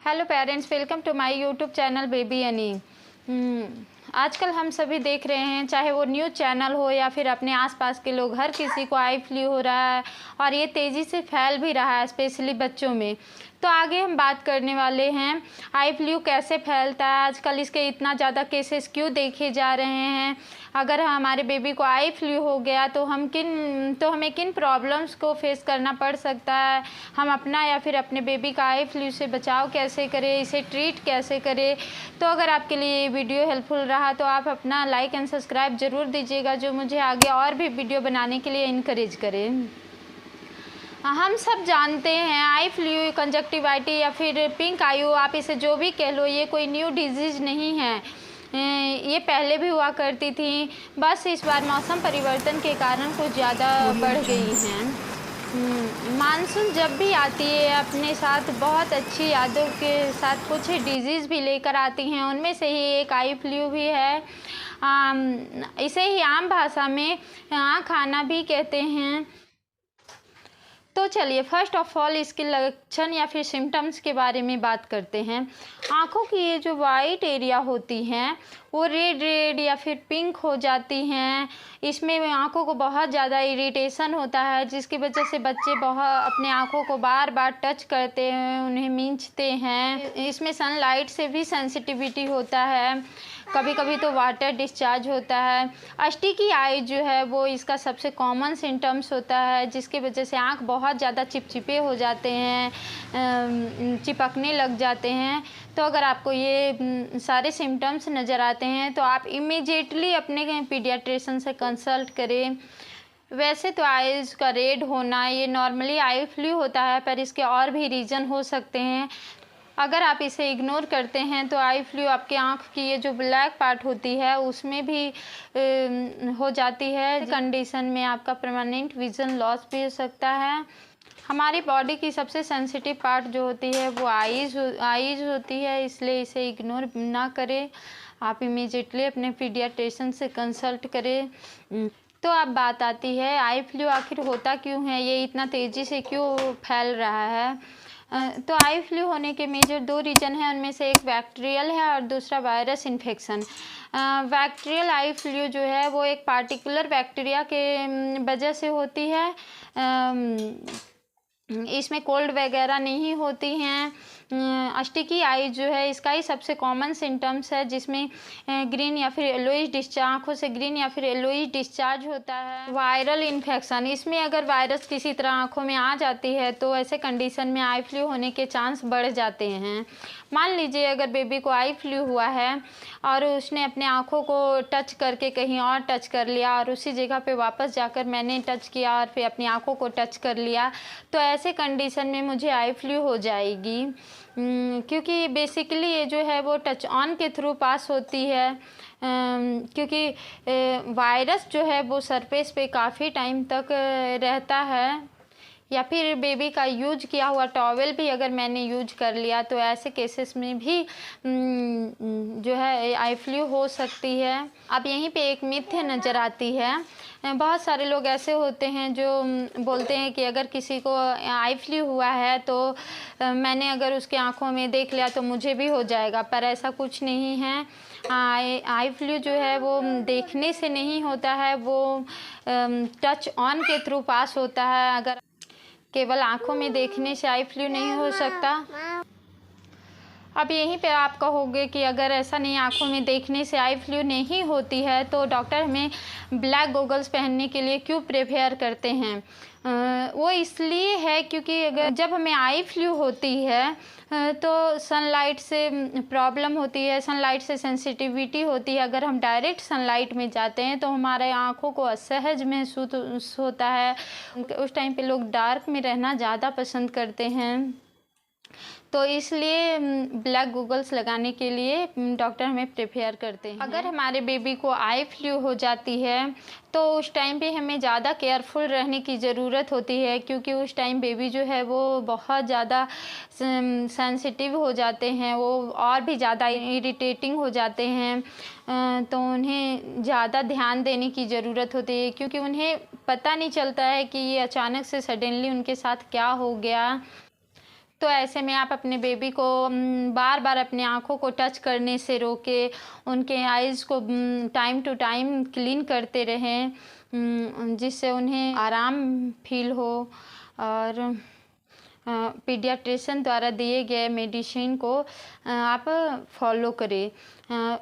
Hello parents, welcome to my YouTube channel baby Ani. आजकल हम सभी देख रहे हैं, चाहे वो न्यूज़ चैनल हो या फिर अपने आसपास के लोग, हर किसी को आई फ्लू हो रहा है और ये तेज़ी से फैल भी रहा है, स्पेशली बच्चों में। तो आगे हम बात करने वाले हैं आई फ्लू कैसे फैलता है, आजकल इसके इतना ज़्यादा केसेस क्यों देखे जा रहे हैं, अगर हमारे बेबी को आई फ्लू हो गया तो हमें किन प्रॉब्लम्स को फेस करना पड़ सकता है, हम अपना या फिर अपने बेबी का आई फ्लू से बचाव कैसे करें, इसे ट्रीट कैसे करें। तो अगर आपके लिए ये वीडियो हेल्पफुल रहा तो आप अपना लाइक एंड सब्सक्राइब ज़रूर दीजिएगा, जो मुझे आगे और भी वीडियो बनाने के लिए इनकरेज करें। हम सब जानते हैं आई फ्लू, कंजक्टिवाइटिस या फिर पिंक आयु, आप इसे जो भी कह लो, ये कोई न्यू डिजीज़ नहीं है। ये पहले भी हुआ करती थी, बस इस बार मौसम परिवर्तन के कारण कुछ ज़्यादा बढ़ गई हैं। मानसून जब भी आती है अपने साथ बहुत अच्छी यादों के साथ कुछ डिजीज़ भी लेकर आती हैं, उनमें से ही एक आई फ्लू भी है। इसे ही आम भाषा में आँख आना भी कहते हैं। तो चलिए फर्स्ट ऑफ ऑल इसके लक्षण या फिर सिम्टम्स के बारे में बात करते हैं। आँखों की ये जो वाइट एरिया होती हैं वो रेड रेड या फिर पिंक हो जाती हैं। इसमें आँखों को बहुत ज़्यादा इरिटेशन होता है, जिसकी वजह से बच्चे बहुत अपने आँखों को बार बार टच करते हैं, उन्हें मींचते हैं। इसमें सनलाइट से भी सेंसिटिविटी होता है, कभी कभी तो वाटर डिस्चार्ज होता है। स्टिकी आई जो है वो इसका सबसे कॉमन सिम्टम्स होता है, जिसकी वजह से आँख बहुत ज़्यादा चिपचिपे हो जाते हैं, चिपकने लग जाते हैं। तो अगर आपको ये सारे सिम्टम्स नज़र आते हैं तो आप इमीडिएटली अपने पीडियाट्रिशियन से कंसल्ट करें। वैसे तो आइज़ का रेड होना ये नॉर्मली आई फ्लू होता है, पर इसके और भी रीज़न हो सकते हैं। अगर आप इसे इग्नोर करते हैं तो आई फ्लू आपके आँख की ये जो ब्लैक पार्ट होती है उसमें भी हो जाती है। कंडीशन में आपका परमानेंट विज़न लॉस भी हो सकता है। हमारी बॉडी की सबसे सेंसिटिव पार्ट जो होती है वो आईज़ होती है, इसलिए इसे इग्नोर ना करें, आप इमीडिएटली अपने पीडियाट्रिशियन से कंसल्ट करें। तो अब बात आती है आई फ्लू आखिर होता क्यों है, ये इतना तेज़ी से क्यों फैल रहा है। तो आई फ्लू होने के मेजर दो रीज़न हैं, उनमें से एक बैक्टीरियल है और दूसरा virus infection. Bacterial eye flu जो है वो एक पार्टिकुलर बैक्टीरिया के वजह से होती है। इसमें कोल्ड वगैरह नहीं होती हैं। स्टिकी आई जो है इसका ही सबसे कॉमन सिम्टम्स है, जिसमें ग्रीन या फिर येलोइश डिस्चार्ज, आँखों से ग्रीन या फिर येलोइश डिस्चार्ज होता है। वायरल इन्फेक्शन, इसमें अगर वायरस किसी तरह आँखों में आ जाती है तो ऐसे कंडीशन में आई फ्लू होने के चांस बढ़ जाते हैं। मान लीजिए अगर बेबी को आई फ्लू हुआ है और उसने अपने आँखों को टच करके कहीं और टच कर लिया और उसी जगह पे वापस जाकर मैंने टच किया और फिर अपनी आँखों को टच कर लिया, तो ऐसे कंडीशन में मुझे आई फ्लू हो जाएगी। क्योंकि बेसिकली ये जो है वो टच ऑन के थ्रू पास होती है। क्योंकि वायरस जो है वो सरफेस पे काफ़ी टाइम तक रहता है, या फिर बेबी का यूज किया हुआ टॉवेल भी अगर मैंने यूज कर लिया तो ऐसे केसेस में भी जो है आई फ्लू हो सकती है। अब यहीं पे एक मिथ्या नज़र आती है। बहुत सारे लोग ऐसे होते हैं जो बोलते हैं कि अगर किसी को आई फ्लू हुआ है तो मैंने अगर उसकी आंखों में देख लिया तो मुझे भी हो जाएगा, पर ऐसा कुछ नहीं है। आई फ्लू जो है वो देखने से नहीं होता है, वो टच ऑन के थ्रू पास होता है। अगर केवल आंखों में देखने से आई फ्लू नहीं हो सकता। अब यहीं पे आप कहोगे कि अगर ऐसा नहीं, आंखों में देखने से आई फ्लू नहीं होती है, तो डॉक्टर हमें ब्लैक गॉगल्स पहनने के लिए क्यों प्रेफर करते हैं। वो इसलिए है क्योंकि अगर जब हमें आई फ्लू होती है तो सनलाइट से प्रॉब्लम होती है, सनलाइट से सेंसिटिविटी होती है। अगर हम डायरेक्ट सनलाइट में जाते हैं तो हमारे आँखों को असहज महसूस होता है। उस टाइम पे लोग डार्क में रहना ज़्यादा पसंद करते हैं, तो इसलिए ब्लैक गॉगल्स लगाने के लिए डॉक्टर हमें प्रेफर करते हैं। अगर हमारे बेबी को आई फ्लू हो जाती है तो उस टाइम पे हमें ज़्यादा केयरफुल रहने की ज़रूरत होती है, क्योंकि उस टाइम बेबी जो है वो बहुत ज़्यादा सेंसिटिव हो जाते हैं, वो और भी ज़्यादा इरिटेटिंग हो जाते हैं। तो उन्हें ज़्यादा ध्यान देने की ज़रूरत होती है, क्योंकि उन्हें पता नहीं चलता है कि ये अचानक से सडनली उनके साथ क्या हो गया। तो ऐसे में आप अपने बेबी को बार बार अपनी आँखों को टच करने से रोके, उनके आइज़ को टाइम टू टाइम क्लीन करते रहें, जिससे उन्हें आराम फील हो। और पीडियाट्रिशियन द्वारा दिए गए मेडिसिन को आप फॉलो करें।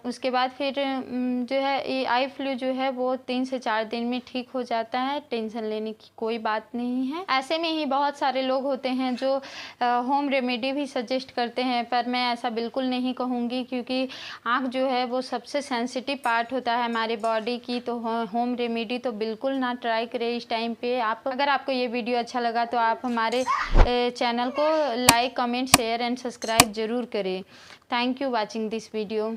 उसके बाद फिर जो है ये आई फ्लू जो है वो 3 से 4 दिन में ठीक हो जाता है, टेंशन लेने की कोई बात नहीं है। ऐसे में ही बहुत सारे लोग होते हैं जो होम रेमेडी भी सजेस्ट करते हैं, पर मैं ऐसा बिल्कुल नहीं कहूँगी, क्योंकि आँख जो है वो सबसे सेंसिटिव पार्ट होता है हमारी बॉडी की। तो होम रेमेडी तो बिल्कुल ना ट्राई करें इस टाइम पे। अगर आपको ये वीडियो अच्छा लगा तो आप हमारे चैनल को like, comment, share and subscribe ज़रूर करें। Thank you watching this video.